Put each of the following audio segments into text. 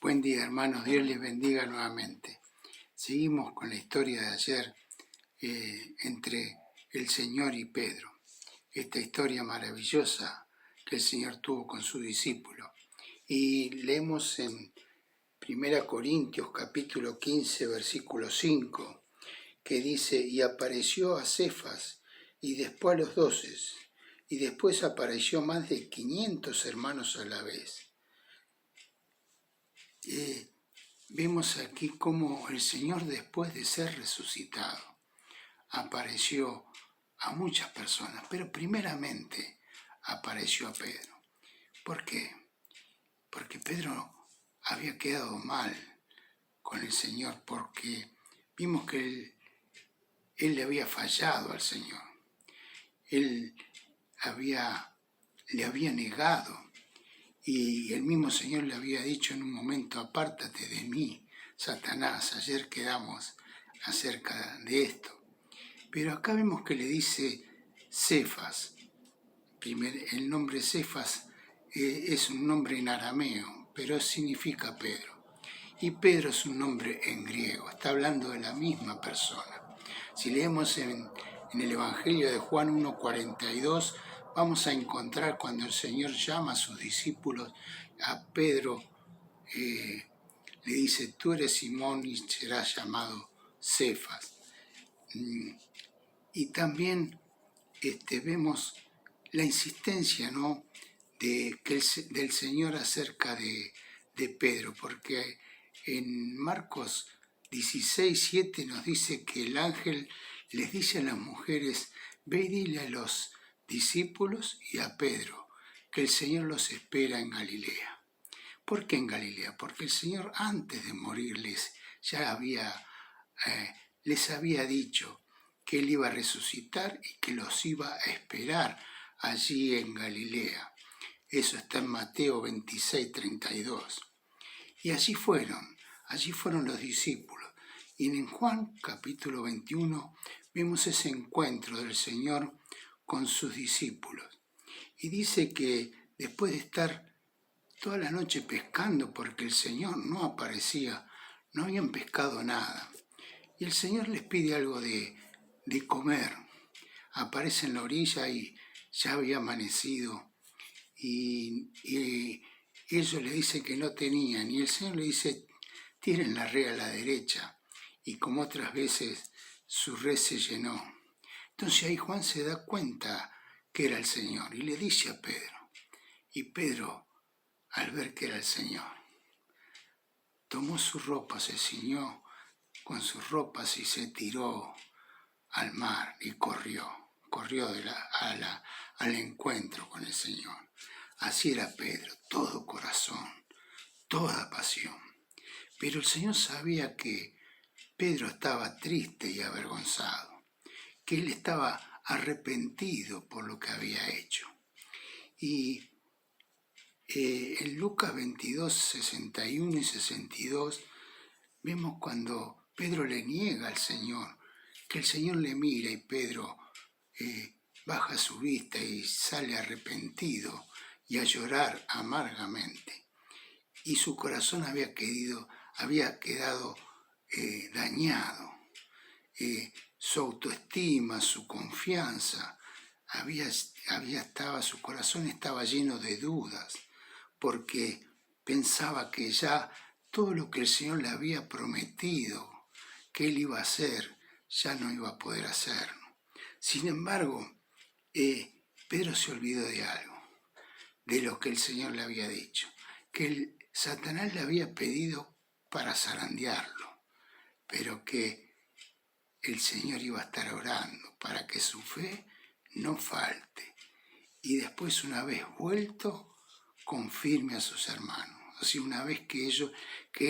Buen día, hermanos. Dios les bendiga nuevamente. Seguimos con la historia de ayer entre el Señor y Pedro. Esta historia maravillosa que el Señor tuvo con su discípulo. Y leemos en 1 Corintios capítulo 15, versículo 5, que dice: y apareció a Cefas y después a los 12, y después apareció más de 500 hermanos a la vez. Vemos aquí cómo el Señor, después de ser resucitado, apareció a muchas personas, pero primeramente apareció a Pedro. ¿Por qué? Porque Pedro había quedado mal con el Señor, porque vimos que él le había fallado al Señor. Él le había negado. Y el mismo Señor le había dicho en un momento: apártate de mí, Satanás. Ayer quedamos acerca de esto. Pero acá vemos que le dice Cefas. El nombre Cefas es un nombre en arameo, pero significa Pedro. Y Pedro es un nombre en griego, está hablando de la misma persona. Si leemos en el Evangelio de Juan 1:42, vamos a encontrar cuando el Señor llama a sus discípulos, a Pedro le dice: tú eres Simón y serás llamado Cefas. Y también vemos la insistencia, ¿no?, del Señor acerca de Pedro, porque en Marcos 16:7 nos dice que el ángel les dice a las mujeres: ve y dile a los discípulos y a Pedro que el Señor los espera en Galilea. ¿Por qué en Galilea? Porque el Señor, antes de morirles, ya les había dicho que Él iba a resucitar y que los iba a esperar allí en Galilea. Eso está en Mateo 26:32. Y allí fueron los discípulos. Y en Juan capítulo 21 vemos ese encuentro del Señor con sus discípulos. Y dice que después de estar toda la noche pescando, porque el Señor no aparecía, no habían pescado nada, y el Señor les pide algo de comer. Aparece en la orilla y ya había amanecido, y ellos le dicen que no tenían, y el Señor le dice: tiren la red a la derecha, y como otras veces su red se llenó. Entonces ahí Juan se da cuenta que era el Señor y le dice a Pedro, y Pedro, al ver que era el Señor, tomó su ropa, se ciñó con sus ropas y se tiró al mar y corrió al encuentro con el Señor. Así era Pedro, todo corazón, toda pasión. Pero el Señor sabía que Pedro estaba triste y avergonzado, que él estaba arrepentido por lo que había hecho. Y en Lucas 22, 61 y 62, vemos cuando Pedro le niega al Señor, que el Señor le mira y Pedro baja su vista y sale arrepentido y a llorar amargamente. Y su corazón había quedado dañado. Su autoestima, su confianza, su corazón estaba lleno de dudas, porque pensaba que ya todo lo que el Señor le había prometido que él iba a hacer, ya no iba a poder hacerlo. Sin embargo, Pedro se olvidó de algo, de lo que el Señor le había dicho, que Satanás le había pedido para zarandearlo, pero que el Señor iba a estar orando para que su fe no falte. Y después, una vez vuelto, confirme a sus hermanos. Así, una vez que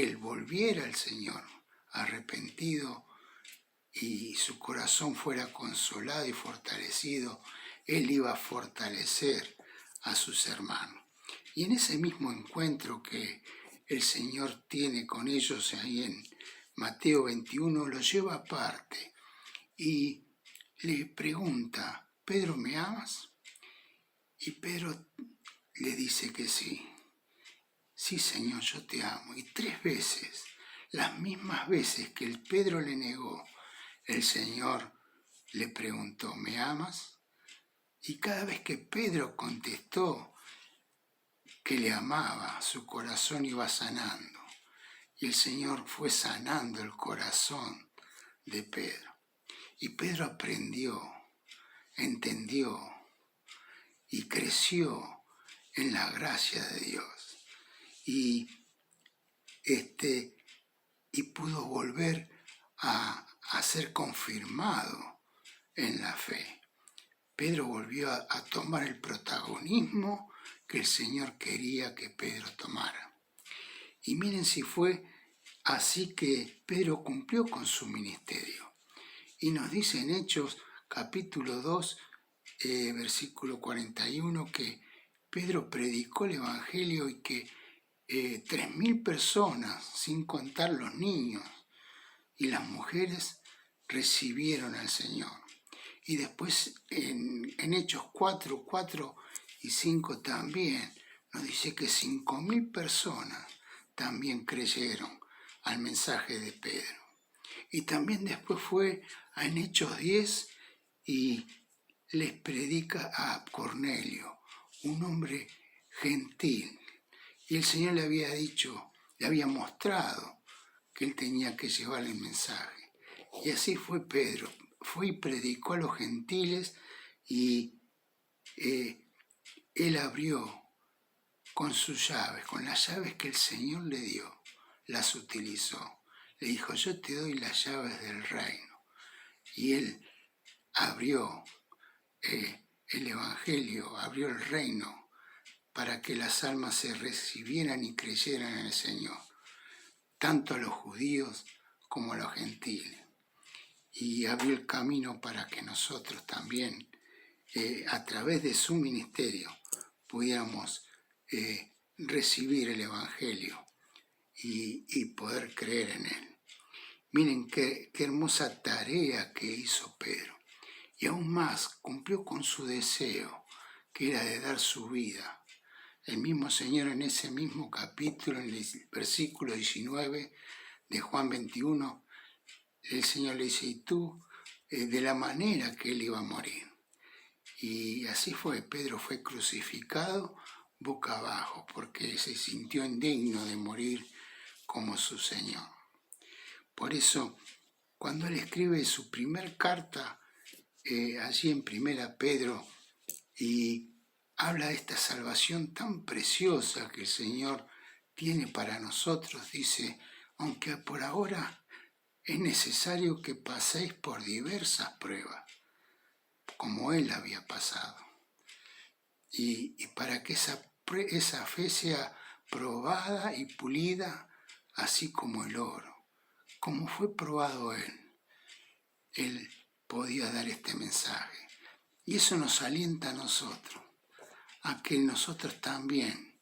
él volviera al Señor arrepentido y su corazón fuera consolado y fortalecido, él iba a fortalecer a sus hermanos. Y en ese mismo encuentro que el Señor tiene con ellos ahí en Mateo 21, lo lleva aparte y le pregunta: Pedro, ¿me amas? Y Pedro le dice que sí. sí Señor, yo te amo. Y 3 veces, las mismas veces que el Pedro le negó, el Señor le preguntó, ¿me amas? Y cada vez que Pedro contestó que le amaba, su corazón iba sanando. Y el Señor fue sanando el corazón de Pedro. Y Pedro aprendió, entendió y creció en la gracia de Dios. Y pudo volver a ser confirmado en la fe. Pedro volvió a tomar el protagonismo que el Señor quería que Pedro tomara. Y miren si fue así que Pedro cumplió con su ministerio. Y nos dice en Hechos capítulo 2, versículo 41, que Pedro predicó el Evangelio y que 3.000 personas, sin contar los niños y las mujeres, recibieron al Señor. Y después en Hechos 4, 4 y 5 también nos dice que 5.000 personas también creyeron al mensaje de Pedro. Y también después fue en Hechos 10 y les predica a Cornelio, un hombre gentil. Y el Señor le había dicho, le había mostrado que él tenía que llevar el mensaje. Y así fue Pedro, fue y predicó a los gentiles y él abrió con sus llaves, con las llaves que el Señor le dio, las utilizó. Le dijo, yo te doy las llaves del reino. Y él abrió el Evangelio, abrió el reino para que las almas se recibieran y creyeran en el Señor, tanto a los judíos como a los gentiles. Y abrió el camino para que nosotros también, a través de su ministerio, pudiéramos recibir el Evangelio y poder creer en él. Miren qué hermosa tarea que hizo Pedro. Y aún más, cumplió con su deseo, que era de dar su vida. El mismo Señor en ese mismo capítulo, en el versículo 19 de Juan 21, el Señor le dice, y tú, de la manera que él iba a morir. Y así fue, Pedro fue crucificado boca abajo, porque se sintió indigno de morir como su Señor. Por eso, cuando él escribe su primer carta, allí en 1 Pedro, y habla de esta salvación tan preciosa que el Señor tiene para nosotros, dice, aunque por ahora es necesario que paséis por diversas pruebas, como Él había pasado, y para que esa fe sea probada y pulida, así como el oro. Como fue probado Él podía dar este mensaje. Y eso nos alienta a nosotros, a que nosotros también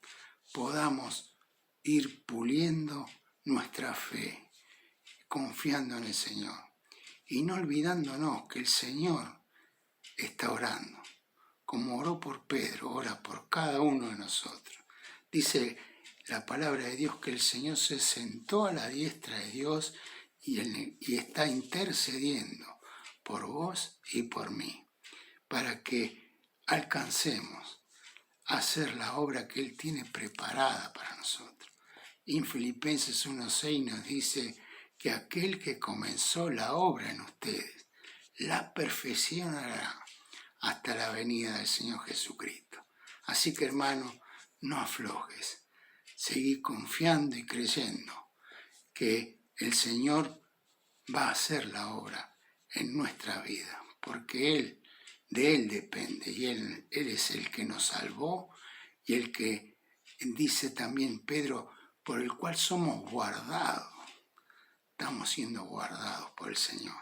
podamos ir puliendo nuestra fe, confiando en el Señor y no olvidándonos que el Señor está orando. Como oró por Pedro, ora por cada uno de nosotros. Dice la palabra de Dios que el Señor se sentó a la diestra de Dios y está intercediendo por vos y por mí, para que alcancemos a hacer la obra que Él tiene preparada para nosotros. Y en Filipenses 1:6 nos dice que aquel que comenzó la obra en ustedes, la perfeccionará hasta la venida del Señor Jesucristo. Así que, hermano, no aflojes, seguí confiando y creyendo que el Señor va a hacer la obra en nuestra vida, porque de Él depende, y Él es el que nos salvó y el que, dice también Pedro, por el cual somos guardados. Estamos siendo guardados por el Señor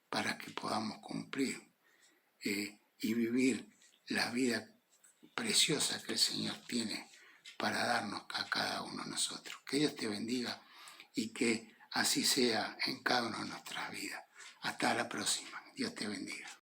para que podamos cumplir y vivir la vida preciosa que el Señor tiene para darnos a cada uno de nosotros. Que Dios te bendiga y que así sea en cada una de nuestras vidas. Hasta la próxima. Dios te bendiga.